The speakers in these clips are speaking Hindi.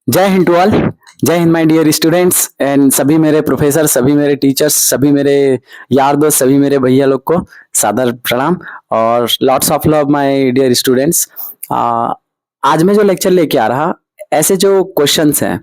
जय Hind to all. Jai Hind my dear students and सभी मेरे प्रोफेसर, सभी मेरे टीचर्स, सभी मेरे यार दोस्त, सभी मेरे भैया लोग को सादर प्रणाम और lots of love my dear students. आज मैं जो लेक्चर लेके आ रहा, ऐसे जो क्वेश्चंस हैं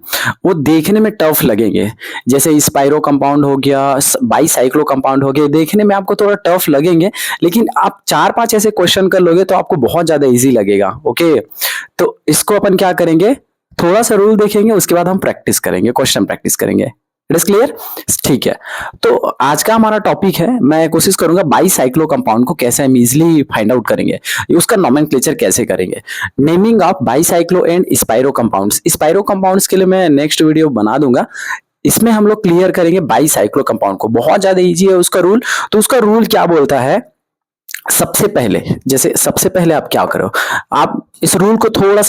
वो देखने में टफ लगेंगे। जैसे स्पाइरो कंपाउंड हो गया, बाईसाइक्लो कंपाउंड हो गया, देखने में आपको थोड़ा टफ लगेंगे, लेकिन आप 4-5 ऐसे क्वेश्चन कर लोगे तो आपको बहुत ज्यादा इजी लगेगा। ओके, तो इसको अपन क्या करेंगे, थोड़ा सा रूल देखेंगे, उसके बाद हम प्रैक्टिस करेंगे, क्वेश्चन प्रैक्टिस करेंगे। It is clear? ठीक है। तो आज का हमारा टॉपिक है, मैं कोशिश करूंगा बाईसाइक्लो कंपाउंड को कैसे हम इजिली फाइंड आउट करेंगे, उसका नोमेनक्लेचर कैसे करेंगे, naming of bicyclo and spiro compounds. Spiro compounds के लिए मैं नेक्स्ट वीडियो बना दूंगा, इसमें हम लोग क्लियर करेंगे बाईसाइक्लो कंपाउंड को। बहुत ज्यादा इजी है उसका रूल। तो उसका रूल क्या बोलता है, सबसे पहले आप क्या करो, आप इस रूल को थोड़ा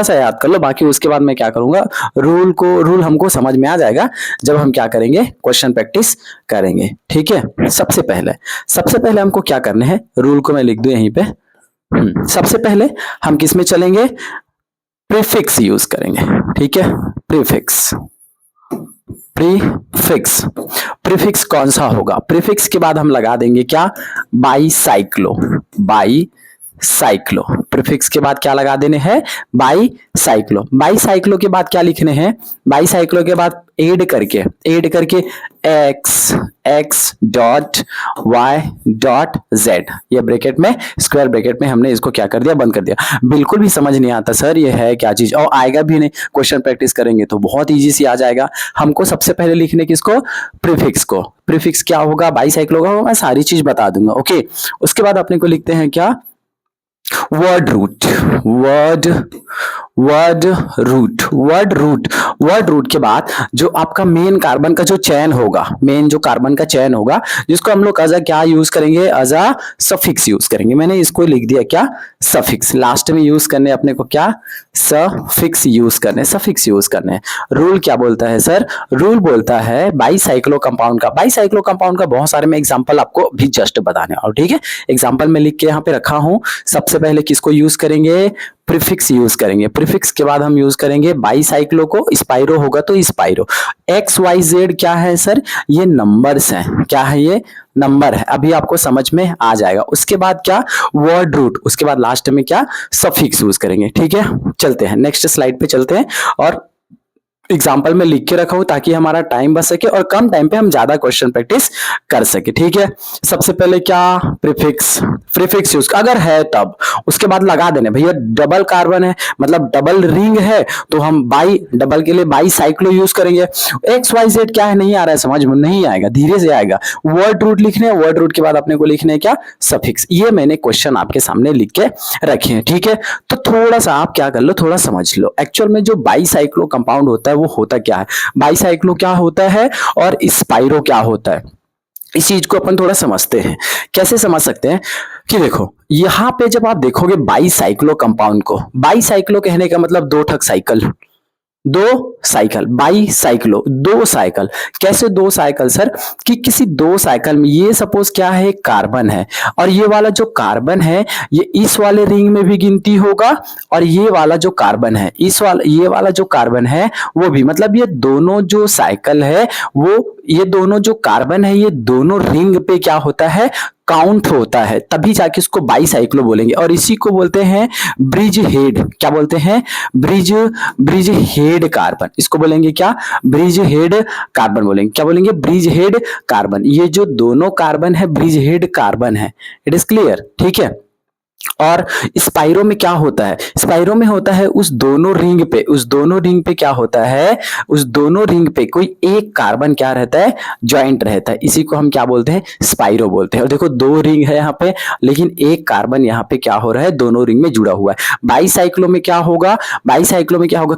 सा याद कर लो, बाकी उसके बाद मैं क्या करूंगा, रूल हमको समझ में आ जाएगा जब हम क्या करेंगे, क्वेश्चन प्रैक्टिस करेंगे। ठीक है। सबसे पहले हमको क्या करना है, रूल को मैं लिख दूं यहीं पे। सबसे पहले हम किस में चलेंगे, प्रीफिक्स यूज करेंगे। ठीक है, प्रीफिक्स प्रीफिक्स कौन सा होगा, प्रीफिक्स के बाद हम लगा देंगे क्या, बाईसाइक्लो। प्रीफिक्स के बाद क्या लगा देने हैं, बाईसाइक्लो के बाद क्या लिखने हैं, बाईसाइक्लो के बाद ऐड करके x dot y dot z, ये ब्रैकेट में, स्क्वायर ब्रैकेट में हमने इसको क्या कर दिया, बंद कर दिया। बिल्कुल भी समझ नहीं आता सर ये है क्या चीज, और आएगा भी नहीं, क्वेश्चन प्रैक्टिस करेंगे तो बहुत इजी सी आ जाएगा। हमको सबसे पहले लिखने किसको, प्रीफिक्स को। प्रीफिक्स क्या होगा, बाईसाइक्लो का, मैं सारी चीज बता दूंगा। ओके, उसके बाद अपने को लिखते हैं क्या, वर्ड रूट के बाद जो आपका मेन कार्बन का जो चैन होगा, जिसको हम लोग एज क्या यूज करेंगे, एज अ सफिक्स यूज करेंगे। मैंने इसको लिख दिया क्या, सफिक्स। लास्ट में यूज करने अपने को क्या, सफिक्स यूज करने। रूल क्या बोलता है सर, रूल बोलता है बाईसाइक्लो कंपाउंड का बहुत सारे मैं एग्जांपल आपको भी जस्ट बताने, और ठीक है, एग्जांपल में लिख के यहाँ पे रखा हूं। सबसे पहले किसको यूज करेंगे, प्रीफिक्स यूज करेंगे। प्रीफिक्स के बाद हम यूज करेंगे बाईसाइक्लो को, स्पाइरो होगा तो स्पाइरो। एक्स वाई जेड क्या है सर, ये नंबर्स हैं। क्या है, ये नंबर है, अभी आपको समझ में आ जाएगा। उसके बाद क्या, वर्ड रूट, उसके बाद लास्ट में क्या, सफिक्स यूज करेंगे। ठीक है, चलते हैं नेक्स्ट स्लाइड पे चलते हैं, और एग्जाम्पल में लिख के रखा हूं ताकि हमारा टाइम बच सके और कम टाइम पे हम ज्यादा क्वेश्चन प्रैक्टिस कर सके। ठीक है, सबसे पहले क्या, प्रीफिक्स यूज अगर है तब, उसके बाद लगा देने, भैया डबल कार्बन है मतलब डबल रिंग है तो हम डबल के लिए बाईसाइक्लो यूज करेंगे। एक्स वाई जेड क्या है, नहीं आ रहा है समझ में, नहीं आएगा, धीरे से आएगा। वर्ड रूट लिखने, वर्ड रूट के बाद अपने को लिखने है क्या, सफिक्स। ये मैंने क्वेश्चन आपके सामने लिख के रखे हैं। ठीक है, तो थोड़ा सा आप क्या कर लो, थोड़ा समझ लो एक्चुअल में जो बाईसाइक्लो कंपाउंड होता है वो होता क्या है, बाईसाइक्लो क्या होता है और स्पाइरो क्या होता है, इस चीज को अपन थोड़ा समझते हैं। कैसे समझ सकते हैं कि देखो, यहां पे जब आप देखोगे बाईसाइक्लो कंपाउंड को, बाईसाइक्लो कहने का मतलब दो साइकिल, बाईसाइक्लो, दो साइकिल। कैसे दो साइकिल सर, कि किसी दो साइकिल में, ये सपोज क्या है, कार्बन है, और ये वाला जो कार्बन है ये इस वाले रिंग में भी गिनती होगा, और ये वाला जो कार्बन है, ये वाला जो कार्बन है वो भी, मतलब ये दोनों जो साइकिल है वो, ये दोनों जो कार्बन है ये दोनों रिंग पे क्या होता है, काउंट होता है, तभी जाके इसको बाईसाइक्लो बोलेंगे। और इसी को बोलते हैं ब्रिज हेड। क्या बोलते हैं, ब्रिज हेड कार्बन, इसको बोलेंगे क्या, ब्रिज हेड कार्बन बोलेंगे। क्या बोलेंगे, ब्रिज हेड कार्बन। ये जो दोनों कार्बन है ब्रिज हेड कार्बन है। It is clear? ठीक है। और स्पाइरो में क्या होता है, स्पाइरो में होता है उस दोनों रिंग पे क्या होता है, उस दोनों रिंग पे कोई एक कार्बन क्या रहता है, ज्वाइंट रहता है, इसी को हम क्या बोलते हैं, स्पाइरो बोलते हैं। और देखो दो रिंग है यहाँ पे, लेकिन एक कार्बन यहाँ पे क्या हो रहा है, दोनों रिंग में जुड़ा हुआ है। बाईसाइक्लो में क्या होगा,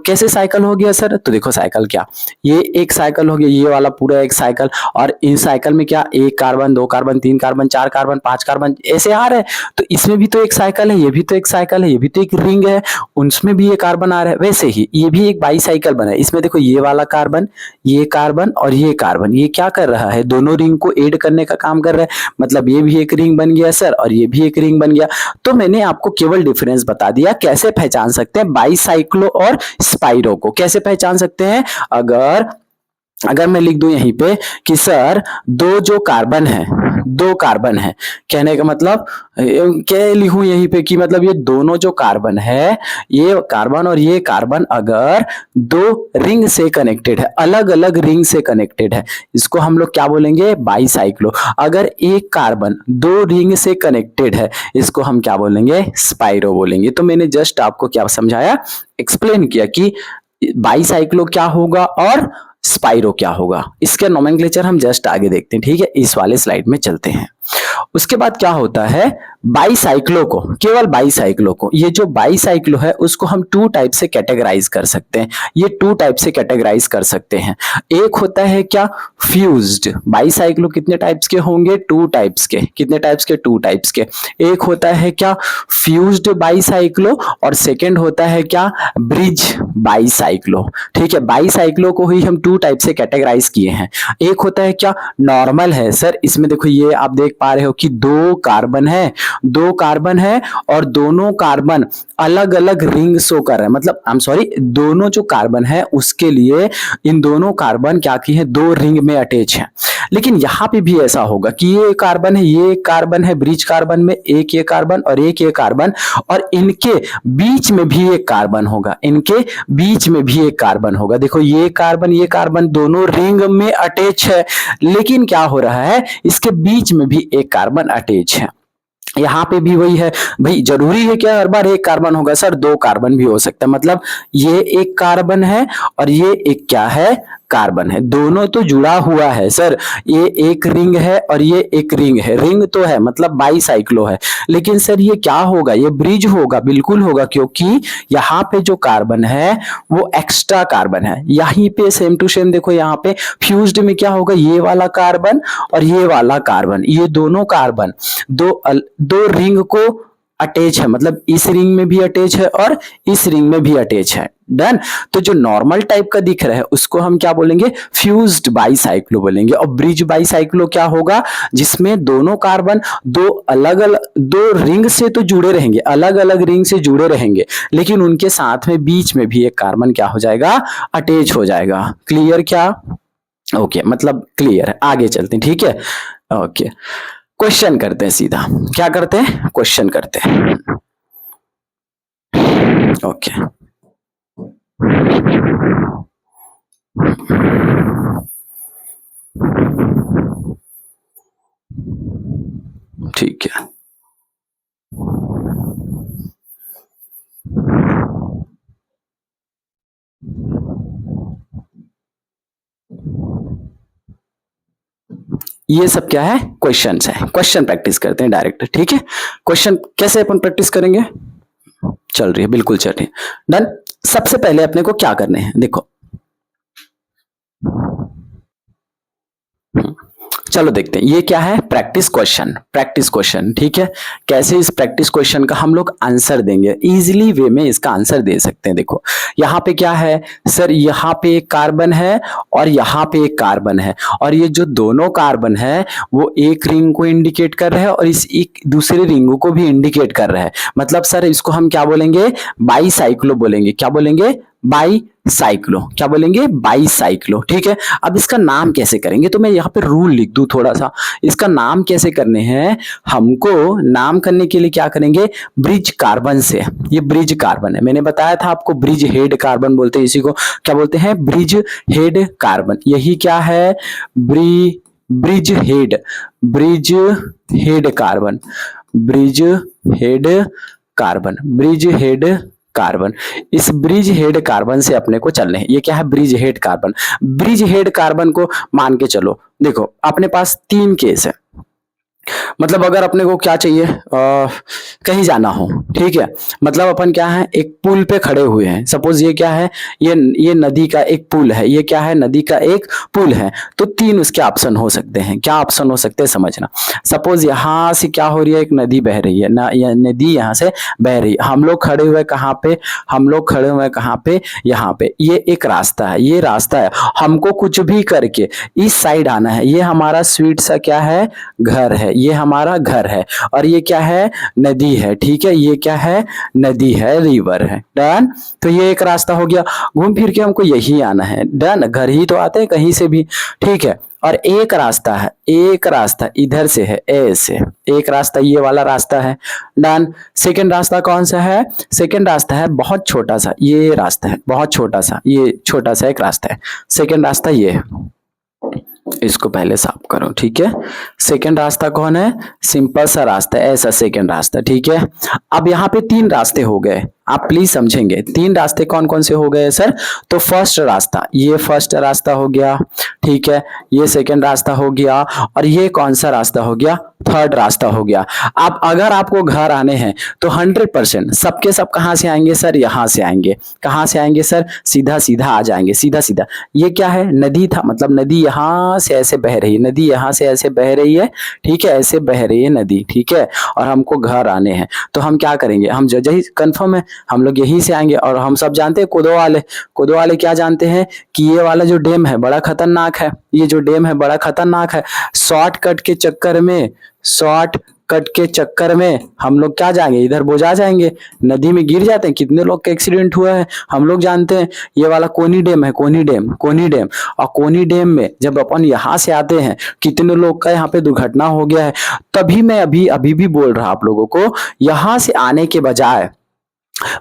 कैसे साइकिल हो गया सर, तो देखो साइकिल क्या, ये एक साइकिल हो गया, ये वाला पूरा एक साइकिल, और इन साइकिल में क्या, एक कार्बन, दो कार्बन, तीन कार्बन, चार कार्बन, पांच कार्बन ऐसे आ रहे हैं, तो इसमें भी तो एक साइकिल है, ये भी तो एक साइकिल है, ये भी तो एक रिंग है, उसमें भी ये कार्बन आ रहा है। वैसे ही ये भी एक बाईसाइकिल बना है, इसमें देखो ये वाला कार्बन, ये कार्बन और ये कार्बन, ये क्या कर रहा है, दोनों रिंग को ऐड करने का काम कर रहा है। मतलब ये भी एक रिंग बन गया सर और ये भी एक रिंग बन गया। तो मैंने आपको केवल डिफरेंस बता दिया। कैसे पहचान सकते हैं बाईसाइक्लो और स्पाइरो को, कैसे पहचान सकते हैं? अगर मैं लिख दूं यहीं पे कि सर दो कार्बन है, कहने का मतलब क्या लिखूं यहीं पे कि मतलब ये दोनों जो कार्बन है, ये कार्बन और ये कार्बन अगर दो रिंग से कनेक्टेड है, अलग अलग रिंग से कनेक्टेड है, इसको हम लोग क्या बोलेंगे? बाईसाइक्लो। अगर एक कार्बन दो रिंग से कनेक्टेड है, इसको हम क्या बोलेंगे? स्पाइरो बोलेंगे। तो मैंने जस्ट आपको क्या समझाया, एक्सप्लेन किया कि बाईसाइक्लो क्या होगा और स्पाइरो क्या होगा। इसके नोमेनक्लेचर हम जस्ट आगे देखते हैं, ठीक है? इस वाले स्लाइड में चलते हैं। उसके बाद क्या होता है, बाईसाइक्लो को, केवल बाईसाइक्लो को, ये जो बाईसाइक्लो है उसको हम टू टाइप से कैटेगराइज कर सकते हैं। ये टू टाइप से कैटेगराइज कर सकते हैं। एक होता है क्या? फ्यूज्ड। बाईसाइक्लो कितने टाइप्स के होंगे? टू टाइप्स के। कितने टाइप्स के? टू टाइप्स के। एक होता है क्या? फ्यूज्ड बाईसाइक्लो और सेकेंड होता है क्या? Bridge bicyclo. ठीक है, बाईसाइक्लो को ही हम टू टाइप से कैटेगराइज किए हैं। एक होता है क्या? नॉर्मल है सर, इसमें देखो ये आप देख पा रहे हो कि दो कार्बन है और दोनों कार्बन अलग अलग रिंग शो कर रहे हैं। मतलब आई एम सॉरी, दोनों जो कार्बन है उसके लिए इन दोनों कार्बन क्या की है? दो रिंग में अटैच है। लेकिन यहां पे भी ऐसा होगा कि ये कार्बन है, ये कार्बन है, ब्रिज कार्बन में एक ये कार्बन और एक ये कार्बन, और इनके बीच में भी एक कार्बन होगा, इनके बीच में भी एक कार्बन होगा। देखो ये कार्बन दोनों रिंग में अटैच है, लेकिन क्या हो रहा है, इसके बीच में भी एक कार्बन अटैच है। यहां पे भी वही है भाई, जरूरी है क्या हर बार एक कार्बन होगा? सर दो कार्बन भी हो सकता है। मतलब ये एक कार्बन है और ये एक क्या है? कार्बन है। दोनों तो जुड़ा हुआ है सर, ये एक रिंग है और ये एक रिंग है, रिंग तो है मतलब बाईसाइक्लो है। लेकिन सर ये क्या होगा? ये ब्रिज होगा, बिल्कुल होगा, क्योंकि यहाँ पे जो कार्बन है वो एक्स्ट्रा कार्बन है। यहीं पे सेम टू सेम देखो, यहाँ पे फ्यूज्ड में क्या होगा? ये वाला कार्बन और ये वाला कार्बन, ये दोनों कार्बन दो रिंग को अटैच है, मतलब इस रिंग में भी अटैच है और इस रिंग में भी अटैच है। डन। तो जो नॉर्मल टाइप का दिख रहा है उसको हम क्या बोलेंगे? फ्यूज्ड बाईसाइक्लो बोलेंगे। और ब्रिज बाईसाइक्लो क्या होगा? जिसमें दोनों कार्बन दो अलग अलग दो रिंग से तो जुड़े रहेंगे, अलग अलग रिंग से जुड़े रहेंगे, लेकिन उनके साथ में बीच में भी एक कार्बन क्या हो जाएगा? अटैच हो जाएगा। क्लियर क्या? ओके, मतलब क्लियर है। आगे चलते हैं, ठीक है? ओके, क्वेश्चन करते हैं सीधा। क्या करते हैं? क्वेश्चन करते हैं। ओके, ठीक है। ये सब क्या है? क्वेश्चंस है। क्वेश्चन प्रैक्टिस करते हैं डायरेक्ट, ठीक है? क्वेश्चन कैसे अपन प्रैक्टिस करेंगे? चल रही है, बिल्कुल चल रही है। डन। सबसे पहले अपने को क्या करने हैं, देखो, चलो देखते हैं ये क्या है। प्रैक्टिस क्वेश्चन, ठीक है? कैसे इस प्रैक्टिस क्वेश्चन का हम लोग आंसर देंगे, इजीली वे में इसका आंसर दे सकते हैं। देखो यहाँ पे क्या है सर, यहाँ पे एक कार्बन है और यहाँ पे एक कार्बन है, और ये जो दोनों कार्बन है वो एक रिंग को इंडिकेट कर रहे हैं और इस एक दूसरे रिंग को भी इंडिकेट कर रहे हैं। मतलब सर इसको हम क्या बोलेंगे? बाईसाइक्लो बोलेंगे। क्या बोलेंगे? बाईसाइक्लो। क्या बोलेंगे? बाईसाइक्लो। ठीक है, अब इसका नाम कैसे करेंगे? तो मैं यहाँ पे रूल लिख दूं थोड़ा सा। इसका नाम कैसे करने हैं हमको? नाम करने के लिए क्या करेंगे? ब्रिज कार्बन से। ये ब्रिज कार्बन है, मैंने बताया था आपको, ब्रिज हेड कार्बन बोलते हैं इसी को। क्या बोलते हैं? Bridge head carbon. यही क्या है? Bridge head carbon, bridge head carbon, bridge head carbon. इस ब्रिज हेड कार्बन से अपने को चलने हैं। ये क्या है? Bridge head carbon. Bridge head carbon को मान के चलो। देखो अपने पास तीन केस है, मतलब अगर अपने को क्या चाहिए, कहीं जाना हो, ठीक है, मतलब अपन क्या है, एक पुल पे खड़े हुए हैं, सपोज ये क्या है, ये नदी का एक पुल है, ये क्या है, नदी का एक पुल है। तो तीन उसके ऑप्शन हो सकते हैं, क्या ऑप्शन हो सकते हैं समझना। सपोज यहाँ से क्या हो रही है, एक नदी बह रही है ना, यह नदी यहाँ से बह रही है, हम लोग खड़े हुए कहाँ पे, हम लोग खड़े हुए कहाँ पे, यहाँ पे, ये एक रास्ता है, ये रास्ता है, हमको कुछ भी करके इस साइड आना है, ये हमारा स्वीट सा क्या है, घर है, ये हमारा घर है, और ये क्या है, नदी है, ठीक है, ये क्या है, नदी है, रिवर है, डन। तो ये एक रास्ता हो गया, घूम फिर के हमको यही आना है, डन, घर ही तो आते हैं कहीं से भी, ठीक है। और एक रास्ता है, एक रास्ता इधर से है, ए से, एक रास्ता ये वाला रास्ता है, डन। सेकंड रास्ता कौन सा है, सेकंड रास्ता है बहुत छोटा सा, ये रास्ता है बहुत छोटा सा, ये छोटा सा एक रास्ता है, सेकंड रास्ता ये है, इसको पहले साफ करो, ठीक है। सेकंड रास्ता कौन है, सिंपल सा रास्ता है, ऐसा सेकंड रास्ता, ठीक है। अब यहाँ पे तीन रास्ते हो गए, आप प्लीज समझेंगे, तीन रास्ते कौन कौन से हो गए सर, तो फर्स्ट रास्ता, ये फर्स्ट रास्ता हो गया, ठीक है, ये सेकंड रास्ता हो गया, और ये कौन सा रास्ता हो गया, थर्ड रास्ता हो गया। अब अगर आपको घर आने हैं तो 100% सबके सब कहाँ से आएंगे सर, यहाँ से आएंगे, कहाँ से आएंगे सर, सीधा सीधा आ जाएंगे, सीधा सीधा। ये क्या है, नदी था, मतलब नदी यहाँ से ऐसे बह रही है, नदी यहाँ से ऐसे बह रही है, ठीक है, ऐसे बह रही है नदी, ठीक है, और हमको घर आने हैं, तो हम क्या करेंगे, हम यही कंफर्म है, हम लोग यहीं से आएंगे। और हम सब जानते हैं कोदो वाले क्या जानते हैं कि ये वाला जो डैम है बड़ा खतरनाक है, ये जो डैम है बड़ा खतरनाक है, शॉर्टकट के चक्कर में, शॉर्टकट के चक्कर में हम लोग क्या जाएंगे, इधर बोझा जाएंगे, नदी में गिर जाते हैं, कितने लोग का एक्सीडेंट हुआ है हम लोग जानते हैं। ये वाला कोनी डैम है, कोनी डैम, कोनी डैम, और कोनी डैम में जब अपन यहाँ से आते हैं, कितने लोग का यहाँ पे दुर्घटना हो गया है। तभी मैं अभी भी बोल रहा आप लोगों को, यहाँ से आने के बजाय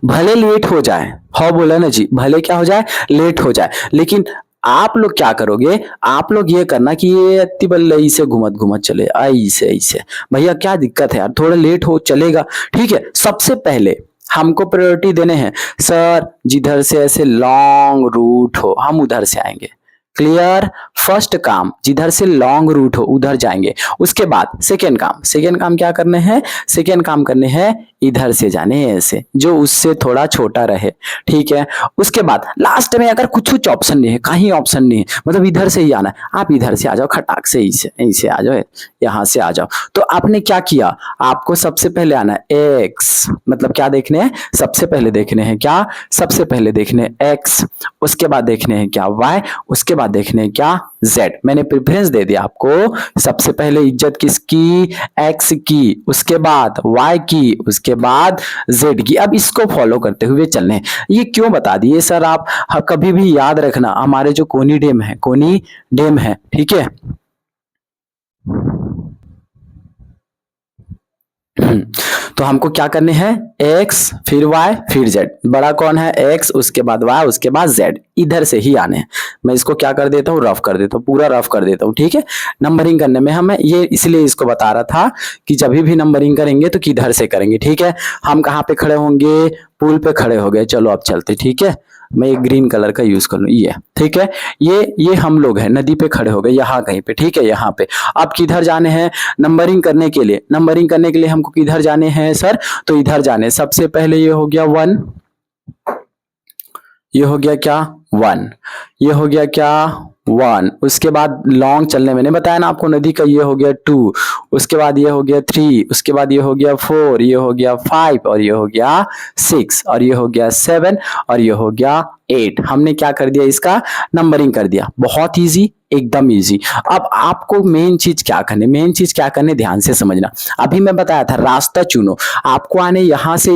भले लेट हो जाए, हाँ बोला ना जी, भले क्या हो जाए, लेट हो जाए, लेकिन आप लोग क्या करोगे, आप लोग ये करना कि ये अति बल्ले से घुमत घुमत चले, ऐसे ऐसे, भैया क्या दिक्कत है यार, थोड़ा लेट हो चलेगा, ठीक है। सबसे पहले हमको प्रायोरिटी देने हैं सर, जिधर से ऐसे लॉन्ग रूट हो हम उधर से आएंगे, क्लियर। फर्स्ट काम जिधर से लॉन्ग रूट हो उधर जाएंगे, उसके बाद सेकेंड काम क्या करने हैं, सेकेंड काम करने हैं इधर से जाने ऐसे, जो उससे थोड़ा छोटा रहे, ठीक है। उसके बाद लास्ट में अगर कुछ ऑप्शन नहीं है, कहीं ऑप्शन नहीं है, मतलब इधर से ही आना है, आप इधर से आ जाओ, खटाक से ऐसे आ जाओ, यहाँ से आ जाओ। तो आपने क्या किया, आपको सबसे पहले आना है एक्स, मतलब क्या देखने हैं, सबसे पहले देखने हैं क्या, सबसे पहले देखने एक्स, उसके बाद देखने हैं क्या वाई, उसके बाद देखने हैं क्या जेड। मैंने प्रेफरेंस दे दिया आपको, सबसे पहले इज्जत किसकी, एक्स की, उसके बाद वाई की, उसके बाद जेड की। अब इसको फॉलो करते हुए चलने हैं। ये क्यों बता दिए सर आप, कभी भी याद रखना, हमारे जो कोनी डैम है, ठीक है। तो हमको क्या करने हैं, एक्स फिर वाई फिर जेड, बड़ा कौन है एक्स, उसके बाद वाई, उसके बाद जेड, इधर से ही आने हैं। मैं इसको क्या कर देता हूँ, रफ कर देता हूँ, पूरा रफ कर देता हूँ, ठीक है। नंबरिंग करने में हमें ये इसलिए इसको बता रहा था कि जब भी नंबरिंग करेंगे तो किधर से करेंगे, ठीक है। हम कहाँ पे खड़े होंगे, पुल पे खड़े हो गए, चलो अब चलते, ठीक है। मैं एक ग्रीन कलर का यूज कर लूँ, ये ठीक है, ये हम लोग हैं, नदी पे खड़े हो गए यहाँ कहीं पे, ठीक है, यहाँ पे। अब किधर जाने हैं, नंबरिंग करने के लिए, नंबरिंग करने के लिए हमको किधर जाने हैं सर, तो इधर जाने। सबसे पहले ये हो गया 1, ये हो गया क्या 1, ये हो गया क्या 1, उसके बाद लॉन्ग चलने, मैंने बताया ना आपको नदी का, ये हो गया 2, उसके बाद ये हो गया 3, उसके बाद ये हो गया 4, ये हो गया 5, और ये हो गया 6, और ये हो गया 7, और ये हो गया 8। हमने क्या कर दिया, इसका नंबरिंग कर दिया, बहुत इजी, एकदम इजी। अब आपको मेन चीज क्या करने, ध्यान से समझना। अभी मैं बताया था रास्ता चुनो, आपको आने यहाँ से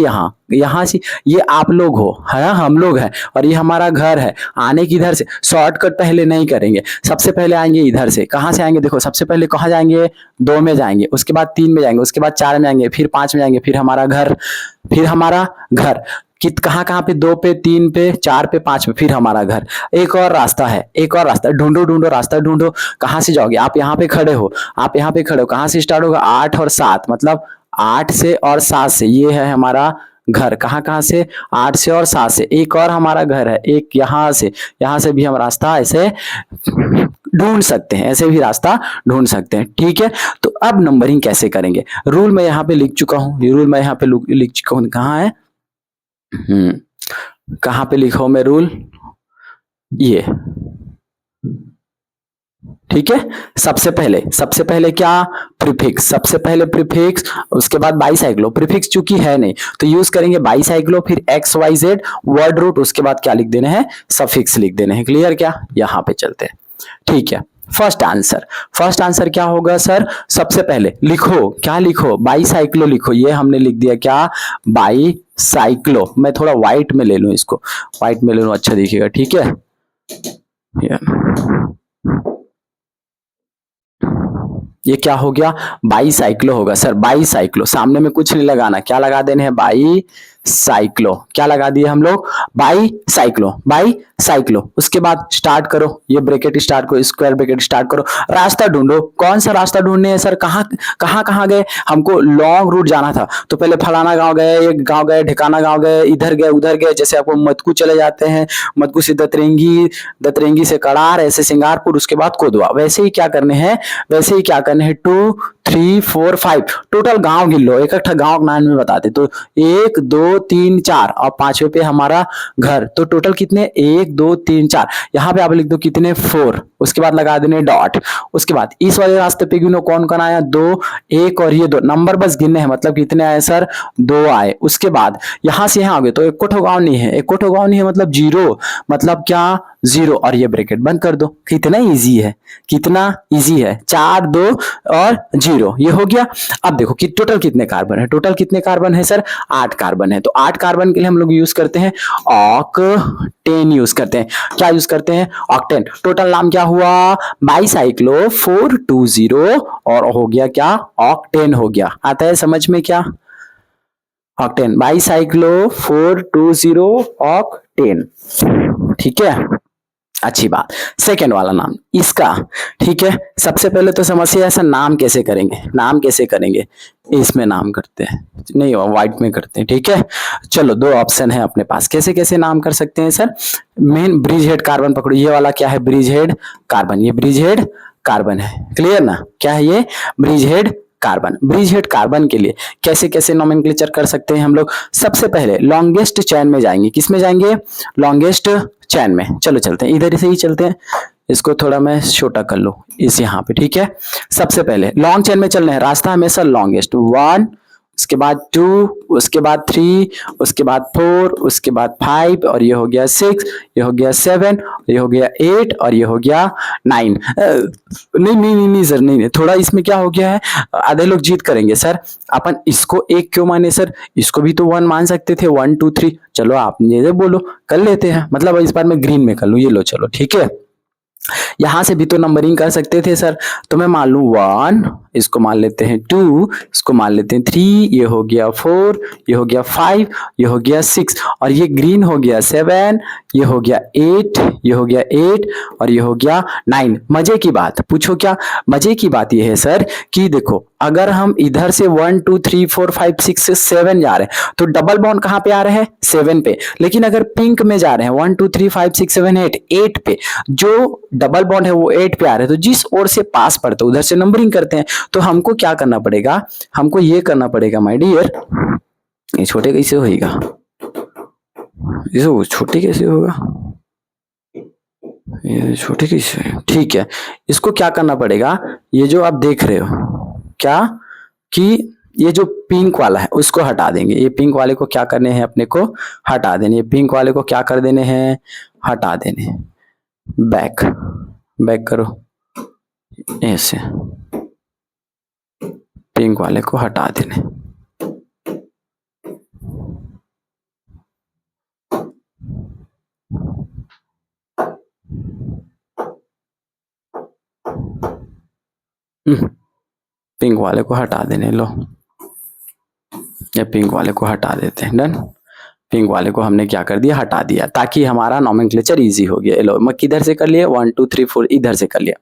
यहाँ से, ये आप लोग हो, है हम लोग हैं, और ये हमारा घर है। आने किधर से, शॉर्टकट पहले नहीं करेंगे, सबसे पहले आएंगे इधर से। कहाँ से आएंगे, देखो सबसे पहले कहाँ जाएंगे, 2 में जाएंगे, उसके बाद 3 में जाएंगे, उसके बाद 4 में जाएंगे, फिर 5 में जाएंगे, फिर हमारा घर, कहाँ पे, 2 पे, 3 पे, 4 पे, 5 पे, फिर हमारा घर। एक और रास्ता है, ढूंढो रास्ता ढूंढो। कहाँ से जाओगे, आप यहाँ पे खड़े हो, कहाँ से स्टार्ट होगा, 8 और 7, मतलब 8 से और 7 से, ये है हमारा घर। कहाँ से, 8 से और 7 से। एक और हमारा घर है, एक यहाँ से भी हम रास्ता ऐसे ढूंढ सकते हैं, ऐसे भी रास्ता ढूंढ सकते हैं। ठीक है, तो अब नंबरिंग कैसे करेंगे? रूल मैं यहाँ पे लिख चुका हूँ, ये रूल मैं यहाँ पे लिख चुका हूँ। कहाँ है? कहाँ पे लिखा हूं मैं रूल? ये, ठीक है। सबसे पहले क्या? प्रीफिक्स। सबसे पहले प्रीफिक्स, उसके बाद बाईसाइक्लो। प्रीफिक्स चूंकि है नहीं तो यूज करेंगे बाईसाइक्लो, फिर x y z word root, उसके बाद क्या लिख देने हैं? सफिक्स लिख देने हैं। क्लियर क्या? यहां पे चलते हैं। ठीक है, फर्स्ट आंसर क्या होगा सर? सबसे पहले लिखो, क्या लिखो? बाईसाइक्लो लिखो। ये हमने लिख दिया क्या? बाईसाइक्लो। मैं थोड़ा व्हाइट में ले लूं इसको, व्हाइट में ले लूं, अच्छा दिखेगा। ठीक है, ये क्या हो गया? बाईसाइक्लो होगा सर, बाईसाइक्लो। सामने में कुछ नहीं लगाना, क्या लगा देने हैं? बाईसाइक्लो। क्या लगा दिए हम लोग? बाईसाइक्लो। उसके बाद स्टार्ट करो, ये ब्रैकेट स्टार्ट करो, स्क्वायर ब्रैकेट स्टार्ट करो। रास्ता ढूंढो, कौन सा रास्ता ढूंढने है सर? कहाँ गए? हमको लॉन्ग रूट जाना था, तो पहले फलाना गांव गए, एक गांव गए, ढिकाना गांव गए, इधर गए, उधर गए। जैसे आपको मतकू चले जाते हैं, मतकू से दतरेंगी, दतरेंगी से कड़ार, ऐसे सिंगारपुर, उसके बाद कोदवा। वैसे ही क्या करने हैं? 2 3 4 5 टोटल गांव गिन लो, एक गांव का नाम में बताते। तो 1 2 3 4 और पांचवे पे हमारा घर, तो टोटल कितने? 1 2 3 4। यहाँ पे आप लिख दो कितने? 4। उसके बाद लगा देने डॉट। उसके बाद इस वाले रास्ते पे गिनो, कौन कौन आया? 2, 1 और ये 2 नंबर बस गिनने हैं। मतलब कितने आए सर? 2 आए। उसके बाद यहां से यहां आ गए तो एक कोठो गांव नहीं है, एक कोठो गांव नहीं है मतलब 0, मतलब क्या? 0। और ये ब्रैकेट बंद कर दो। कितना इजी है, कितना इजी है। 4 2 और 0, ये हो गया। अब देखो कि टोटल कितने कार्बन है? टोटल कितने कार्बन है सर? 8 कार्बन है। तो 8 कार्बन के लिए हम लोग यूज करते हैं ऑक्टेन, यूज करते हैं। क्या यूज करते हैं? ऑक्टेन। टोटल नाम क्या हुआ? बाईसाइक्लो 420 और हो गया क्या? ऑक्टेन हो गया। आता है समझ में क्या? Octane, bicyclo 420 octane. ठीक है, अच्छी बात। सेकेंड वाला नाम इसका, ठीक है। सबसे पहले तो समस्या ऐसा, नाम कैसे करेंगे? नाम कैसे करेंगे? इसमें नाम करते हैं, नहीं व्हाइट में करते हैं। ठीक है, चलो 2 ऑप्शन है अपने पास, कैसे कैसे नाम कर सकते हैं sir? Main bridge head carbon पकड़ो, ये वाला क्या है? Bridge head carbon. ये ब्रिज हेड कार्बन है, क्लियर ना? क्या है ये? Bridge head carbon. Bridge head carbon के लिए कैसे कैसे नोमेनक्लेचर कर सकते हैं हम लोग? सबसे पहले लॉन्गेस्ट चैन में जाएंगे। किस में जाएंगे? लॉन्गेस्ट चैन में। चलो चलते हैं, इधर से ही चलते हैं। इसको थोड़ा मैं छोटा कर लो इस यहाँ पे। ठीक है, सबसे पहले लॉन्ग चैन में चलना है, रास्ता हमेशा लॉन्गेस्ट। 1, उसके बाद 2, उसके बाद 3, उसके बाद 4, उसके बाद 5 और ये हो गया 6, ये हो गया 7, ये हो गया 8 और ये हो गया 9। नहीं सर, नहीं थोड़ा इसमें क्या हो गया है? आधे लोग जीत करेंगे सर। अपन इसको 1 क्यों माने सर? इसको भी तो 1 मान सकते थे, 1 2 3। चलो आप ये बोलो, कर लेते हैं। मतलब इस बार मैं ग्रीन में कर लूं, ये लो चलो। ठीक है, यहां से भी तो नंबरिंग कर सकते थे सर। तो मैं मान लू 1, इसको मान लेते हैं 2, इसको मान लेते हैं 3, ये हो गया 4, ये हो गया 5, ये हो गया 6 और ये ग्रीन हो गया 7, ये हो गया 8, ये हो गया 8 और ये हो गया 9। मजे की बात पूछो क्या? मजे की बात ये है सर कि देखो, अगर हम इधर से 1 2 3 4 5 6 7 जा रहे हैं तो डबल बॉन्ड कहां पे आ रहे हैं? 7 पे। लेकिन अगर पिंक में जा रहे हैं 1 2 3 5 6 7 8 पे, जो डबल बॉन्ड है वो 8 पे आ रहे हैं। तो जिस ओर से पास पड़ते उधर से नंबरिंग करते हैं। तो हमको क्या करना पड़ेगा? हमको ये करना पड़ेगा माय डियर, ये छोटे कैसे होगा? ये छोटे कैसे होगा? ये छोटे कैसे? ठीक है, इसको क्या करना पड़ेगा? ये जो आप देख रहे हो क्या कि ये जो पिंक वाला है उसको हटा देंगे। ये पिंक वाले को क्या करने हैं? अपने को हटा देने। ये पिंक वाले को क्या कर देने हैं? हटा देने। बैक करो, ऐसे पिंक वाले को हटा देने। पिंक वाले को हटा देने। लो, ये पिंक वाले को हटा देते हैं। डन। पिंक वाले को हमने क्या कर दिया? हटा दिया, ताकि हमारा नोमेनक्लेचर इजी हो गया। लो, मैं किधर से कर लिया? 1 2 3 4 इधर से कर लिया।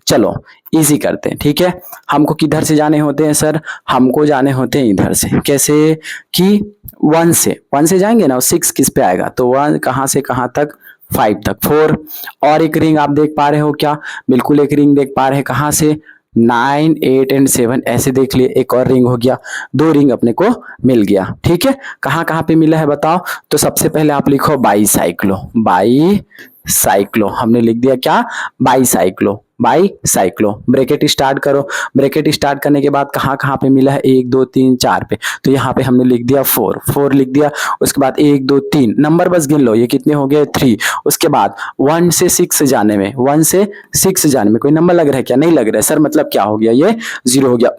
चलो इजी करते हैं। ठीक है, हमको किधर से जाने होते हैं सर? हमको जाने होते हैं इधर से। कैसे? कि 1 से जाएंगे ना, 6 किस पे आएगा? तो 1 कहां से कहां तक? 5 तक 4। और एक रिंग आप देख पा रहे हो क्या? बिल्कुल एक रिंग देख पा रहे हैं। कहां से? 9, 8 एंड 7 ऐसे देख लिए। एक और रिंग हो गया, 2 रिंग अपने को मिल गया। ठीक है, कहां कहां पे मिला है बताओ? तो सबसे पहले आप लिखो बाईसाइक्लो। बाईसाइक्लो हमने लिख दिया क्या? बाईसाइक्लो। बाईसाइक्लो ब्रैकेट स्टार्ट करो। ब्रैकेट स्टार्ट करने के बाद कहां कहां पे मिला है? 1 2 3 4 पे। तो यहाँ पे हमने लिख दिया 4, 4 लिख दिया। उसके बाद 1 2 3 नंबर बस गिन लो, ये कितने हो गए? 3। उसके बाद 1 से 6 जाने में, 1 से 6 जाने में कोई नंबर लग रहा है क्या? नहीं लग रहा है सर, मतलब क्या हो गया? ये 0 हो गया।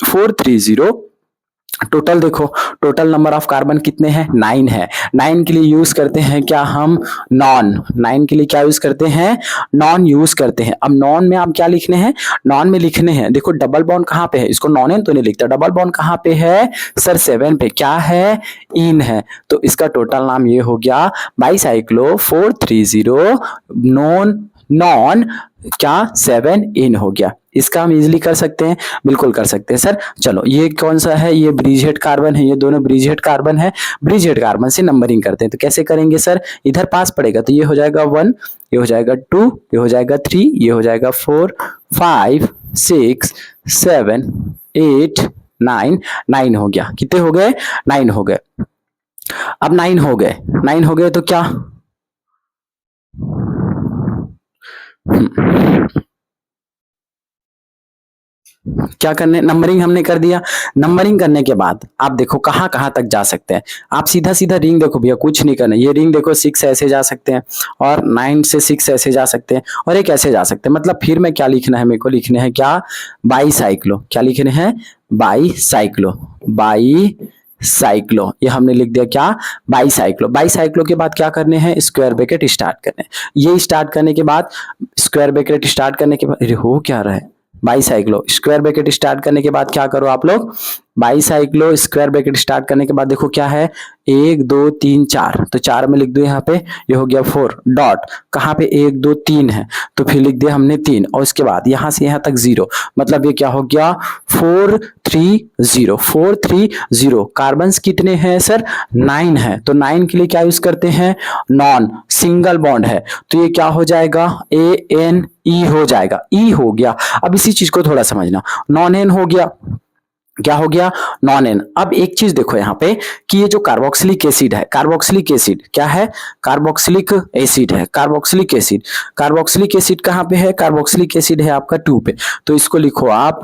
4 3 0। टोटल देखो, टोटल नंबर ऑफ कार्बन कितने हैं? 9 है। 9 के लिए यूज करते हैं क्या हम? नॉन। 9 के लिए क्या यूज करते हैं? नॉन यूज करते हैं। अब नॉन में आप क्या लिखने हैं? नॉन में लिखने हैं, देखो डबल बॉन्ड कहां पे है? इसको नॉन एन तो नहीं लिखता, डबल बॉन्ड कहां पे है सर? 7 पे। क्या है? इन है। तो इसका टोटल नाम ये हो गया बाईसाइक्लो 430 नॉन नॉन क्या 7 इन हो गया। इसका हम इजीली कर सकते हैं, बिल्कुल कर सकते हैं सर। चलो ये कौन सा है? ये ब्रिजहेड कार्बन है, ये दोनों ब्रिजहेड कार्बन है। ब्रिजहेड कार्बन से नंबरिंग करते हैं, तो कैसे करेंगे सर? इधर पास पड़ेगा तो ये हो जाएगा 1, ये हो जाएगा 2, ये हो जाएगा 3, ये हो जाएगा 4 5 6 7 8 9। 9 हो गया। कितने हो गए? 9 हो गए। अब 9 हो गए, 9 हो गए तो क्या क्या करने? नंबरिंग हमने कर दिया। नंबरिंग करने के बाद आप देखो कहां कहां तक जा सकते हैं। आप सीधा सीधा रिंग देखो भैया, कुछ नहीं करना। ये रिंग देखो 6 ऐसे जा सकते हैं, और 9 से 6 ऐसे जा सकते हैं, और एक ऐसे जा सकते हैं। मतलब फिर में क्या लिखना है? मेरे को लिखने हैं क्या? बाईसाइक्लो। क्या लिखने हैं? बाईसाइक्लो। बाईसाइक्लो ये हमने लिख दिया क्या? बाईसाइक्लो। बाईसाइक्लो के बाद क्या करने हैं? स्क्वायर ब्रैकेट स्टार्ट करने हैं। ये स्टार्ट करने के बाद स्क्वायर ब्रैकेट स्टार्ट करने के बाद, अरे हो क्या रहा है? बाईसाइक्लो स्क्वायर ब्रैकेट स्टार्ट करने के बाद क्या करो आप लोग? बाईसाइक्लो स्क्वायर ब्रैकेट स्टार्ट करने के बाद देखो क्या है? 1 2 3 4, तो 4 में लिख दो यहाँ पे, ये हो गया 4 डॉट। कहाँ पे? 1 2 3 है, तो फिर लिख दिया हमने 3, और उसके बाद यहाँ से यहाँ तक 0, मतलब ये क्या हो गया? 4 3 0। 4 3 0। कार्बन्स कितने हैं सर? 9 है। तो 9 के लिए क्या यूज करते हैं? नॉन। सिंगल बॉन्ड है तो ये क्या हो जाएगा? AN E हो जाएगा। E हो गया। अब इसी चीज को थोड़ा समझना, नॉन एन हो गया। क्या हो गया? नॉन एन। अब एक चीज देखो यहाँ पे कि ये जो कार्बोक्सिलिक एसिड है, कार्बोक्सिलिक एसिड क्या है? कार्बोक्सिलिक एसिड है। कार्बोक्सिलिक एसिड, कार्बोक्सिलिक एसिड कहाँ पे है? कार्बोक्सिलिक एसिड है आपका 2 पे, तो इसको लिखो आप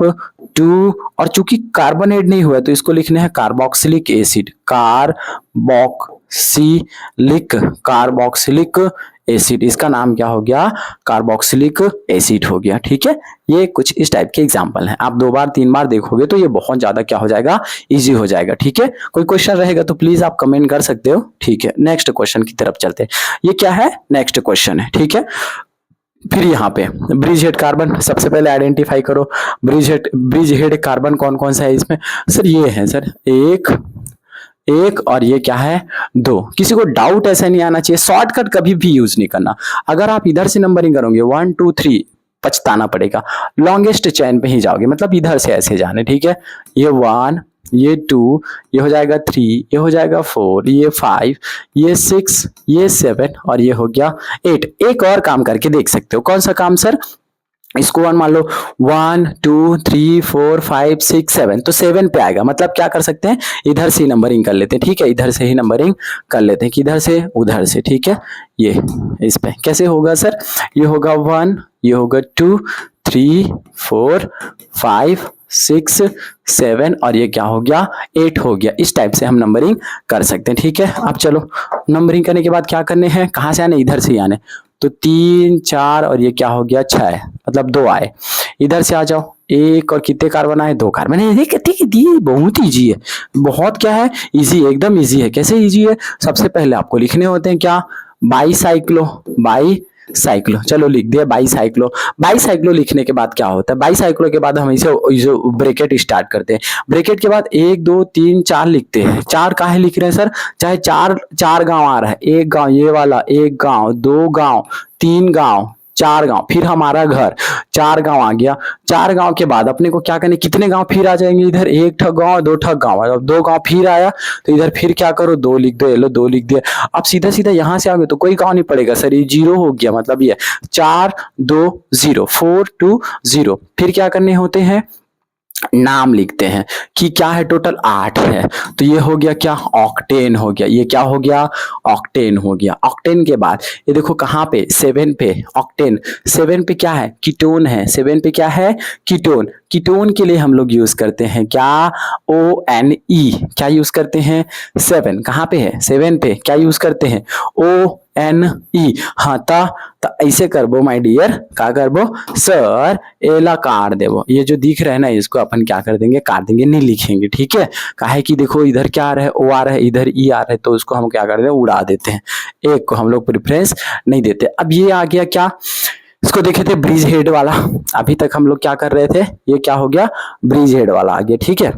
2, और चूंकि कार्बन ऐड नहीं हुआ तो इसको लिखने हैं carboxylic acid. Carboxylic, carboxylic acid, इसका नाम क्या हो गया? कार्बोक्सिलिक एसिड हो गया। ठीक है, ये कुछ इस टाइप के एग्जांपल हैं। आप 2 बार 3 बार देखोगे तो ये बहुत ज्यादा क्या हो जाएगा? इजी हो जाएगा। ठीक है, कोई क्वेश्चन रहेगा तो प्लीज आप कमेंट कर सकते हो। ठीक है, नेक्स्ट क्वेश्चन की तरफ चलते हैं। ये क्या है? नेक्स्ट क्वेश्चन है। ठीक है, फिर यहाँ पे ब्रिज हेड कार्बन सबसे पहले आइडेंटिफाई करो। ब्रिज हेड कार्बन कौन कौन सा है इसमें? सर ये है सर, एक और ये क्या है? 2। किसी को डाउट ऐसा नहीं आना चाहिए, शॉर्टकट कभी भी यूज नहीं करना। अगर आप इधर से नंबरिंग करोगे 1 2 3, पछताना पड़ेगा। लॉन्गेस्ट चेन पे ही जाओगे, मतलब इधर से ऐसे जाने। ठीक है, ये 1, ये 2, ये हो जाएगा 3, ये हो जाएगा 4, ये 5, ये 6, ये 7, और ये हो गया 8। एक और काम करके देख सकते हो। कौन सा काम सर? इसको 1 मान लो, 1 2 3 4 5 6 7, तो 7 पे आएगा। मतलब क्या कर सकते हैं? इधर से ही नंबरिंग कर लेते हैं। ठीक है, इधर से ही नंबरिंग कर लेते हैं, किधर से? उधर से। ठीक है, ये इस पे कैसे होगा सर? ये होगा 1, ये होगा 2 3 4 5 6 7, और ये क्या हो गया? 8 हो गया। इस टाइप से हम नंबरिंग कर सकते हैं। ठीक है, अब चलो नंबरिंग करने के बाद क्या करने हैं? कहाँ से आने? इधर से ही आने। तो 3 4, और ये क्या हो गया? 6, मतलब 2 आए। इधर से आ जाओ, 1 और कितने कार्बन आए? 2 कार्बन है। ये कहते हैं कि बहुत इजी है, बहुत क्या है? इजी, एकदम इजी है। कैसे इजी है? सबसे पहले आपको लिखने होते हैं क्या? बाईसाइक्लो। बाईसाइक्लो, चलो लिख दिया बाईसाइक्लो। बाईसाइक्लो लिखने के बाद क्या होता है? बाईसाइक्लो के बाद हम इसे ब्रैकेट स्टार्ट करते हैं। ब्रैकेट के बाद 1 2 3 4 लिखते हैं। 4 काहे लिख रहे हैं सर? चाहे 4 गांव आ रहा है, 1 गांव ये वाला, 1 गांव, 2 गांव, 3 गांव, 4 गांव, फिर हमारा घर, 4 गांव आ गया। 4 गांव के बाद अपने को क्या करने, कितने गांव फिर आ जाएंगे इधर, एक ठग गांव, दो ठग गांव। अब 2 गांव फिर आया तो इधर फिर क्या करो, 2 लिख दो, ये लो 2 लिख दिया। अब सीधा सीधा यहाँ से आओगे तो कोई गांव नहीं पड़ेगा सर, ये 0 हो गया, मतलब ये 4 2 0 4 2 0। फिर क्या करने होते हैं, नाम लिखते हैं कि क्या है, टोटल 8 है। तो ये हो गया क्या, ऑक्टेन हो गया। ये क्या हो गया, ऑक्टेन हो गया। ऑक्टेन के बाद ये देखो कहाँ पे, 7 पे ऑक्टेन। 7 पे क्या है, कीटोन है। 7 पे क्या है, कीटोन। कीटोन के लिए हम लोग यूज करते हैं क्या, ONE। क्या यूज करते हैं, 7 कहाँ पे है, 7 पे क्या यूज करते हैं, ONE। हाँ ता ऐसे करबो माय डियर, क्या करबो सर, एला काट देबो। ये जो दिख रहा है ना, इसको अपन क्या कर देंगे, काट देंगे, नहीं लिखेंगे, ठीक है। काहे कि देखो इधर क्या आ रहा है, ओ आ रहा है, इधर ई आ रहा है, तो उसको हम क्या कर देते हैं, उड़ा देते हैं, एक को हम लोग प्रेफरेंस नहीं देते। अब ये आ गया क्या, इसको देखे थे ब्रिज हेड वाला, अभी तक हम लोग क्या कर रहे थे, ये क्या हो गया, ब्रिज हेड वाला आ गया, ठीक है।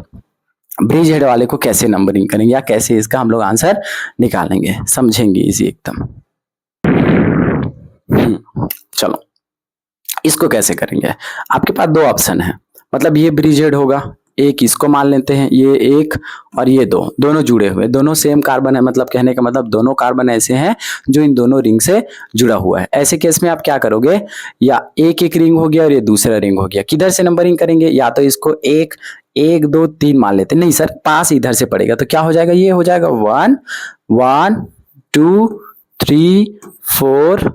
ब्रिज हेड वाले को कैसे नंबरिंग करेंगे या कैसे इसका हम लोग आंसर निकालेंगे, समझेंगे इजी एकदम। चलो इसको कैसे करेंगे, आपके पास 2 ऑप्शन है, मतलब ये ब्रिज हेड होगा, एक इसको मान लेते हैं, ये एक और ये 2, दोनों जुड़े हुए, दोनों सेम कार्बन है, मतलब कहने का मतलब दोनों कार्बन ऐसे हैं जो इन दोनों रिंग से जुड़ा हुआ है। ऐसे केस में आप क्या करोगे, या एक एक रिंग हो गया और ये दूसरा रिंग हो गया, किधर से नंबरिंग करेंगे, या तो इसको 1 1 2 3 मान लेते, नहीं सर पास इधर से पड़ेगा, तो क्या हो जाएगा, ये हो जाएगा 1 1 2 3 4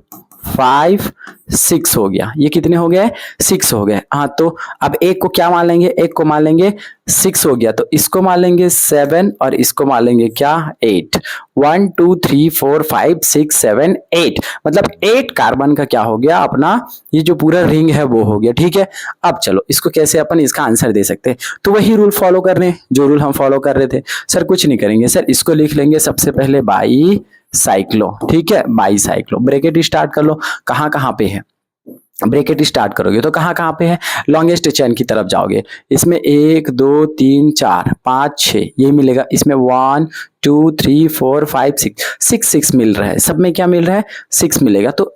5 6 हो गया। ये कितने हो गए, 6 हो गए। हाँ तो अब एक को क्या मान लेंगे, एक को मान लेंगे 6 हो गया, तो इसको मान लेंगे 7 और इसको मान लेंगे क्या, 8। 1 2 3 4 5 6 7 8, मतलब 8 कार्बन का क्या हो गया, अपना ये जो पूरा रिंग है वो हो गया, ठीक है। अब चलो इसको कैसे अपन इसका आंसर दे सकते हैं, तो वही रूल फॉलो कर रहे हैं जो रूल हम फॉलो कर रहे थे। सर कुछ नहीं करेंगे सर, इसको लिख लेंगे सबसे पहले बाई साइक्लो, ठीक है, बाई साइक्लो। ब्रैकेट स्टार्ट कर लो, कहाँ कहाँ पे है, ब्रैकेट स्टार्ट करोगे तो कहाँ कहाँ पे है, लॉन्गेस्ट चेन की तरफ जाओगे, इसमें 1 2 3 4 5 6 ये मिलेगा, इसमें 1 2 3 4 5 6 6 मिल रहा है, सब में क्या मिल रहा है, 6 मिलेगा। तो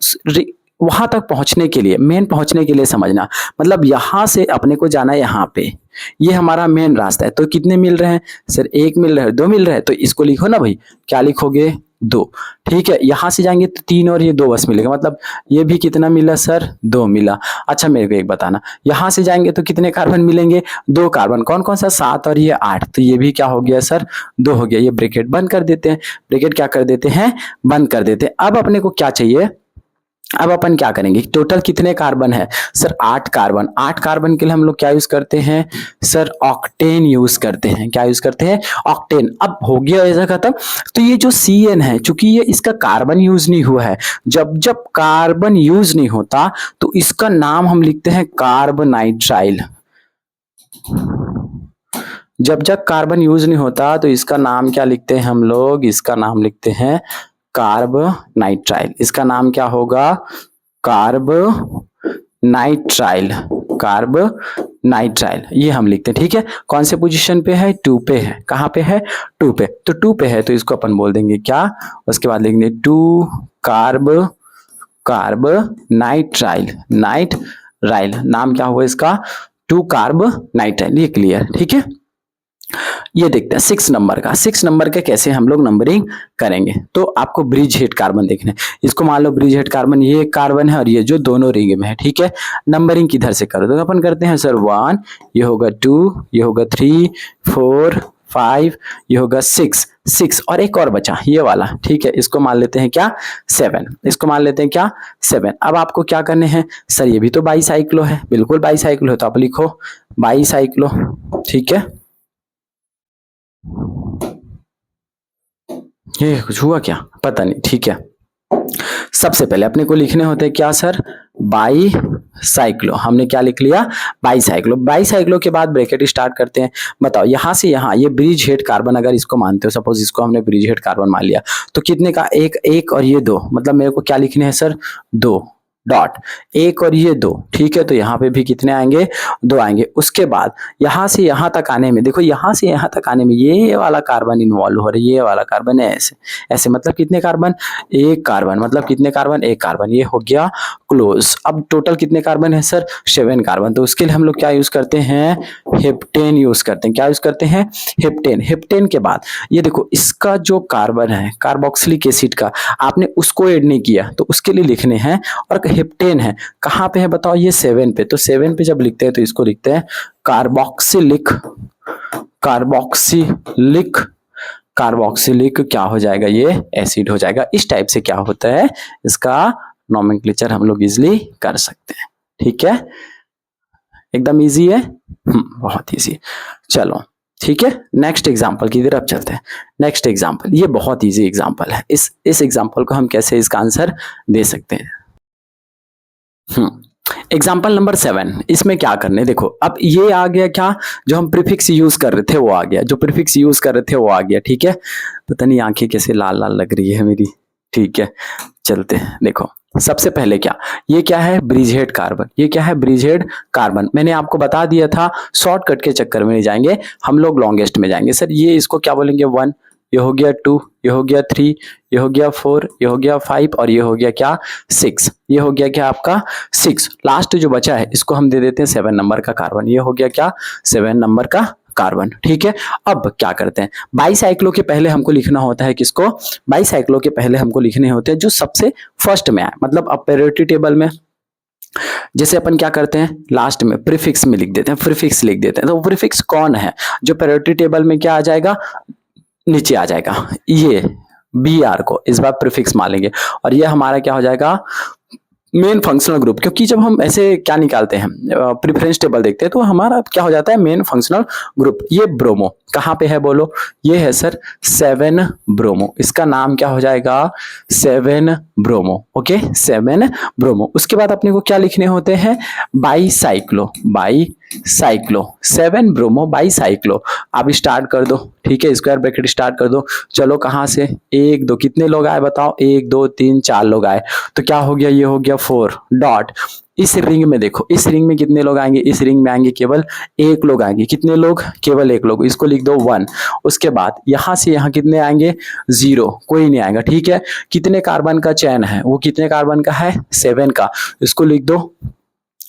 वहां तक पहुंचने के लिए, मेन पहुंचने के लिए समझना, मतलब यहां से अपने को जाना है यहाँ पे, ये हमारा मेन रास्ता है। तो कितने मिल रहे हैं सर, 1 मिल रहा है, 2 मिल रहा है, तो इसको लिखो ना भाई, क्या लिखोगे, 2, ठीक है। यहां से जाएंगे तो 3 और ये 2 बस मिलेगा, मतलब ये भी कितना मिला सर, 2 मिला। अच्छा मेरे को एक बताना, यहां से जाएंगे तो कितने कार्बन मिलेंगे, 2 कार्बन, कौन कौन सा, 7 और ये 8, तो ये भी क्या हो गया सर, 2 हो गया। ये ब्रैकेट बंद कर देते हैं, ब्रैकेट क्या कर देते हैं, बंद कर देते हैं। अब अपने को क्या चाहिए, अब अपन क्या करेंगे, टोटल कितने कार्बन है सर, 8 कार्बन। 8 कार्बन के लिए हम लोग क्या यूज करते हैं सर, ऑक्टेन यूज करते हैं। क्या यूज करते हैं, ऑक्टेन। अब हो गया ऐसा खत्म। तो ये जो CN है, चूंकि ये इसका कार्बन यूज नहीं हुआ है, जब जब कार्बन यूज नहीं होता तो इसका नाम हम लिखते हैं कार्बोनाइट्राइल। जब जब कार्बन यूज नहीं होता तो इसका नाम क्या लिखते हैं हम लोग, इसका नाम लिखते हैं कार्बोनाइट्राइल। इसका नाम क्या होगा, कार्बोनाइट्राइल, कार्बोनाइट्राइल, ये हम लिखते हैं, ठीक है। कौन से पोजीशन पे है, 2 पे है। कहाँ पे है, 2 पे। तो 2 पे है तो इसको अपन बोल देंगे क्या, उसके बाद लिखेंगे 2 कार्बोनाइट्राइल, नाइट्राइल, नाम क्या होगा इसका, 2 कार्बोनाइट्राइल। ये क्लियर, ठीक है। ये देखते हैं 6 नंबर का, 6 नंबर के कैसे हम लोग नंबरिंग करेंगे। तो आपको ब्रिज हेड कार्बन देखना है, इसको मान लो ब्रिज हेड कार्बन, ये एक कार्बन है और ये जो दोनों रिंग में है, ठीक है। नंबरिंग किधर से करो, तो अपन करते हैं सर 1, ये होगा 2, ये होगा 3 4 5, ये होगा 6 और एक और बचा ये वाला, ठीक है। इसको मान लेते हैं क्या, 7, इसको मान लेते हैं क्या, 7। अब आपको क्या करने हैं सर, ये भी तो बाईसाइक्लो है, बिल्कुल बाईसाइक्लो है, तो आप लिखो बाईसाइक्लो, ठीक है। ये कुछ हुआ क्या, पता नहीं, ठीक है। सबसे पहले अपने को लिखने होते हैं क्या सर, बाईसाइक्लो। हमने क्या लिख लिया, बाईसाइक्लो। बाईसाइक्लो के बाद ब्रैकेट स्टार्ट करते हैं। बताओ यहां से यहां, ये ब्रिज हेड कार्बन अगर इसको मानते हो, सपोज इसको हमने ब्रिज हेड कार्बन मान लिया, तो कितने का, 1 1 और ये 2, मतलब मेरे को क्या लिखने हैं सर, 2, डॉट, एक और ये दो, ठीक है, तो यहाँ पे भी कितने आएंगे, दो आएंगे। उसके बाद यहाँ से यहाँ तक आने में देखो, यहाँ से यहाँ तक आने में ये वाला कार्बन इन्वॉल्व हो रहा है, ये वाला कार्बन है ऐसे ऐसे, मतलब कितने कार्बन, एक कार्बन, मतलब कितने कार्बन, एक कार्बन, ये हो गया क्लोज। अब टोटल कितने कार्बन है सर, 7 कार्बन। तो उसके लिए हम लोग क्या यूज करते हैं, हेप्टेन यूज करते हैं। क्या यूज करते हैं, हेप्टेन। हेप्टेन के बाद ये देखो, इसका जो कार्बन है कार्बोक्सिलिक एसिड का, आपने उसको ऐड नहीं किया तो उसके लिए लिखने हैं। और हेप्टेन है कहाँ पे है बताओ, ये 7 पे। तो 7 पे जब लिखते हैं तो इसको लिखते हैं कार्बोक्सिलिक, कार्बोक्सिलिक, कार्बोक्सिलिक क्या हो जाएगा, ये एसिड हो जाएगा। इस टाइप से क्या होता है, इसका नोमेनक्लेचर हम लोग इजिली कर सकते हैं। ठीक है, एकदम इजी है, बहुत इजी। चलो ठीक है, नेक्स्ट एग्जांपल की तरफ चलते हैं। नेक्स्ट एग्जांपल, ये बहुत इजी एग्जांपल है। इस एग्जांपल को हम कैसे इसका आंसर दे सकते हैं। एग्जाम्पल नंबर 7, इसमें क्या करने, देखो अब ये आ गया क्या, जो हम प्रीफिक्स यूज कर रहे थे वो आ गया, जो प्रीफिक्स यूज कर रहे थे वो आ गया। ठीक है, पता नहीं आंखें कैसे लाल लाल लग रही है मेरी। ठीक है, चलते हैं। देखो सबसे पहले क्या, ये क्या है, ब्रिजहेड कार्बन। ये क्या है, ब्रिजहेड कार्बन। मैंने आपको बता दिया था, शॉर्टकट के चक्कर में नहीं जाएंगे हम लोग, लॉन्गेस्ट में जाएंगे। सर ये इसको क्या बोलेंगे, 1, ये हो गया 2, ये हो गया 3, ये हो गया 4, ये हो गया 5 और ये हो गया क्या, 6। ये हो गया क्या आपका 6। लास्ट जो बचा है इसको हम दे देते हैं 7 नंबर का कार्बन। ये हो गया क्या, 7 नंबर का कार्बन। ठीक है, अब क्या करते हैं, बाईसाइक्लो के पहले हमको लिखना होता है किसको, बाईसाइक्लो के पहले हमको लिखने होते हैं जो सबसे फर्स्ट में आए। मतलब अब प्रायोरिटी टेबल में जैसे अपन क्या करते हैं, लास्ट में प्रीफिक्स में लिख देते हैं, प्रीफिक्स लिख देते हैं। तो प्रीफिक्स कौन है जो प्रायोरिटी टेबल में क्या आ जाएगा, नीचे आ जाएगा, ये BR को इस बार प्रीफिक्स मान लेंगे। और ये हमारा क्या हो जाएगा, मेन फंक्शनल ग्रुप। क्योंकि जब हम ऐसे क्या निकालते हैं, प्रेफरेंस टेबल देखते हैं, तो हमारा क्या हो जाता है, मेन फंक्शनल ग्रुप। ये ब्रोमो कहाँ पे है बोलो, ये है सर 7 ब्रोमो। इसका नाम क्या हो जाएगा, 7 ब्रोमो। Okay, 7 bromo. उसके बाद अपने को क्या लिखने होते हैं, बाईसाइक्लो, बाईसाइक्लो, 7 ब्रोमो बाईसाइक्लो। आप स्टार्ट कर दो, ठीक है, स्क्वायर ब्रैकेट स्टार्ट कर दो। चलो कहाँ से, 1 2, कितने लोग आए बताओ, 1 2 3 4 लोग आए। तो क्या हो गया, ये हो गया 4 डॉट। इस रिंग में देखो, इस रिंग में कितने लोग आएंगे, इस रिंग में आएंगे केवल 1 लोग आएंगे। कितने लोग, केवल 1 लोग। इसको लिख दो 1। उसके बाद यहां से यहां कितने आएंगे, 0, कोई नहीं आएगा। ठीक है, कितने कार्बन का चयन है, वो कितने कार्बन का है, 7 का। इसको लिख दो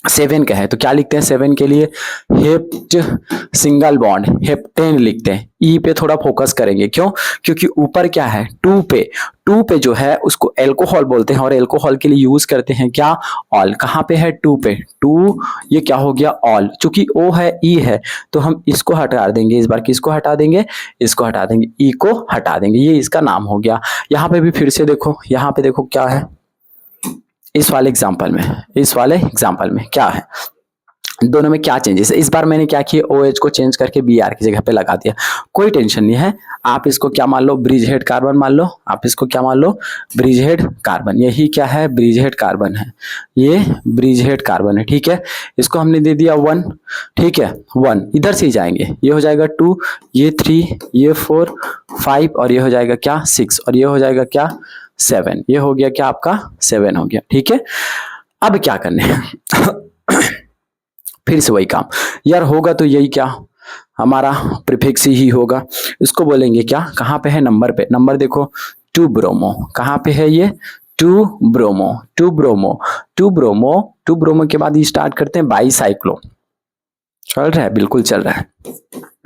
7 का है। तो क्या लिखते हैं 7 के लिए, हेप्ट सिंगल बॉन्ड, हेप्टेन लिखते हैं। ई पे थोड़ा फोकस करेंगे, क्यों, क्योंकि ऊपर क्या है 2 पे, 2 पे जो है उसको एल्कोहल बोलते हैं और एल्कोहल के लिए यूज करते हैं क्या, ऑल। कहाँ पे है, 2 पे, 2 ये क्या हो गया ऑल। चूंकि ओ है ई है तो हम इसको हटा देंगे, इस बार किसको हटा देंगे, इसको हटा देंगे, ई को हटा देंगे, ये इसका नाम हो गया। यहाँ पे भी फिर से देखो, यहाँ पे देखो क्या है, इस वाले एग्जाम्पल में, इस वाले एग्जाम्पल में क्या है, दोनों में क्या चेंजेस है। इस बार मैंने क्या किया, OH को चेंज करके BR की जगह पे लगा दिया। कोई टेंशन नहीं है, आप इसको क्या मान लो, ब्रिजहेड कार्बन मान लो। आप इसको क्या मान लो, ब्रिजहेड कार्बन। यही क्या है, ब्रिजहेड कार्बन है, ये ब्रिजहेड कार्बन है। ठीक है, इसको हमने दे दिया 1। ठीक है, 1 इधर से ही जाएंगे, ये हो जाएगा 2, ये 3, ये 4 5 और ये हो जाएगा क्या 6 और ये हो जाएगा क्या 7। ये हो गया क्या आपका 7 हो गया। ठीक है, अब क्या करने हैं फिर से वही काम यार, होगा तो यही क्या, हमारा प्रीफिक्स ही होगा। इसको बोलेंगे क्या, कहाँ पे है, नंबर पे, नंबर देखो 2 ब्रोमो। कहाँ पे है ये, 2 ब्रोमो, 2 ब्रोमो, 2 ब्रोमो। 2 ब्रोमो के बाद ये स्टार्ट करते हैं बाईसाइक्लो। चल रहा है, बिल्कुल चल रहा है,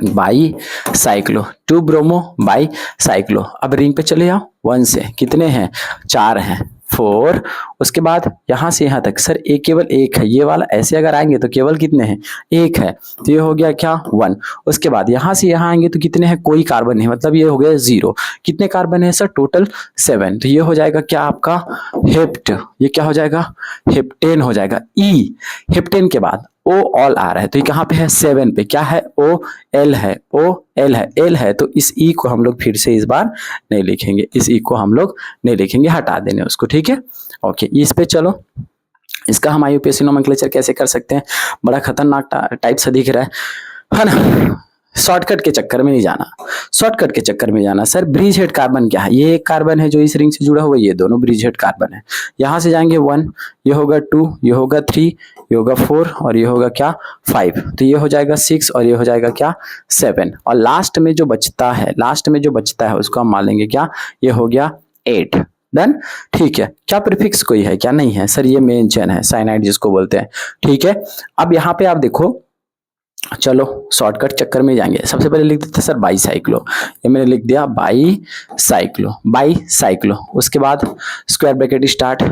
बाईसाइक्लो, 2 ब्रोमो बाईसाइक्लो। अब रिंग पे चले जाओ, 1 से कितने हैं, 4 हैं, 4। उसके बाद यहां से यहां तक सर एक केवल 1 है, ये वाला ऐसे अगर आएंगे तो केवल कितने हैं, 1 है, तो ये हो गया क्या 1। उसके बाद यहां से यहां आएंगे तो कितने हैं, कोई कार्बन नहीं, मतलब ये हो गया 0। कितने कार्बन है सर, टोटल 7। तो ये हो जाएगा क्या आपका हेप्ट, ये क्या हो जाएगा, हेप्टेन हो जाएगा। ई, हेप्टेन के बाद ओ ऑल आ रहा है, तो ये कहाँ पे है, 7 पे। क्या है, ओ एल है, ओ एल है, एल है। तो इस ई को हम लोग फिर से इस बार नहीं लिखेंगे, इस ई को हम लोग नहीं लिखेंगे, हटा देने उसको। ठीक है, ओके, इस पे चलो। इसका हम IUPAC नोमेनक्लेचर कैसे कर सकते हैं, बड़ा खतरनाक टाइप सा दिख रहा है ना। शॉर्टकट के चक्कर में नहीं जाना, शॉर्टकट के चक्कर में जाना। सर ब्रिज हेड कार्बन क्या है? ये एक कार्बन है जो इस रिंग से जुड़ा हुआ है, ये दोनों ब्रिज हेड कार्बन है। यहाँ से जाएंगे 1, ये होगा 2, ये होगा 3, ये होगा 4 और ये होगा क्या 5। तो ये हो जाएगा 6 और ये हो जाएगा क्या 7। और लास्ट में जो बचता है, लास्ट में जो बचता है उसको हम मान लेंगे क्या, ये हो गया 8। डन। ठीक है, क्या प्रीफिक्स कोई है क्या? नहीं है सर, ये मेन चेन है, साइनाइड जिसको बोलते हैं। ठीक है, अब यहाँ पे आप देखो, चलो शॉर्टकट चक्कर में जाएंगे। सबसे पहले लिख देते सर बाईसाइक्लो, ये मैंने लिख दिया बाईसाइक्लो, बाईसाइक्लो। उसके बाद square bracket start,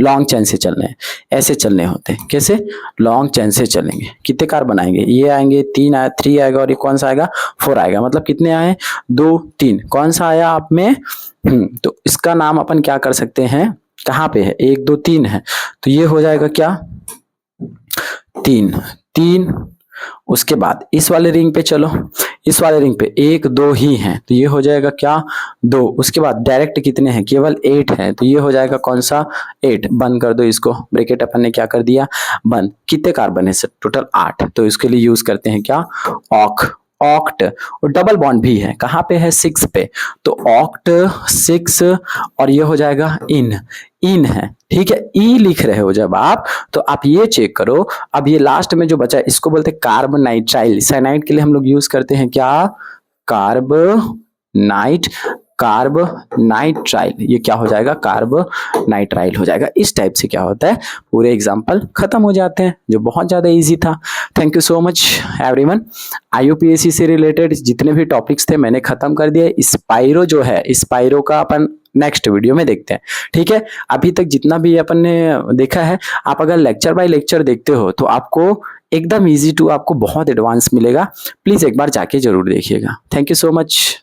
long chain से चलने हैं, ऐसे चलने होते हैं। कैसे? लॉन्ग चेन से चलेंगे। कितने कार्बन बनाएंगे? ये आएंगे 3 आएगा और ये कौन सा आएगा 4 आएगा। मतलब कितने आए 2 3, कौन सा आया आप में तो इसका नाम अपन क्या कर सकते हैं, कहाँ पे है 1 2 3 है, तो ये हो जाएगा क्या 3। उसके बाद इस वाले रिंग पे चलो, इस वाले रिंग पे 1 2 ही हैं, तो ये हो जाएगा क्या 2। उसके बाद डायरेक्ट कितने हैं, केवल 8 हैं, तो ये हो जाएगा कौन सा 8। बंद कर दो इसको, ब्रैकेट अपन ने क्या कर दिया बंद। कितने कार्बन है सर? टोटल 8। तो इसके लिए यूज करते हैं क्या ऑक्ट। और डबल बॉन्ड भी है, कहाँ पे है 6 पे, तो ऑक्ट 6 और ये हो जाएगा इन है। ठीक है, ई लिख रहे हो जब आप, तो आप ये चेक करो। अब ये लास्ट में जो बचा है इसको बोलते हैं कार्बोनाइट्राइल। साइनाइड के लिए हम लोग यूज करते हैं क्या कार्बोनाइट्राइल। ये क्या हो जाएगा कार्बोनाइट्राइल हो जाएगा। इस टाइप से क्या होता है, पूरे एग्जाम्पल खत्म हो जाते हैं, जो बहुत ज्यादा इजी था। Thank you so much everyone. IUPAC से रिलेटेड जितने भी टॉपिक्स थे मैंने खत्म कर दिए। स्पाइरो जो है, स्पाइरो का अपन नेक्स्ट वीडियो में देखते हैं। ठीक है, अभी तक जितना भी अपन ने देखा है, आप अगर लेक्चर बाय लेक्चर देखते हो तो आपको एकदम इजी टू, आपको बहुत एडवांस मिलेगा। प्लीज एक बार जाके जरूर देखिएगा। Thank you so much.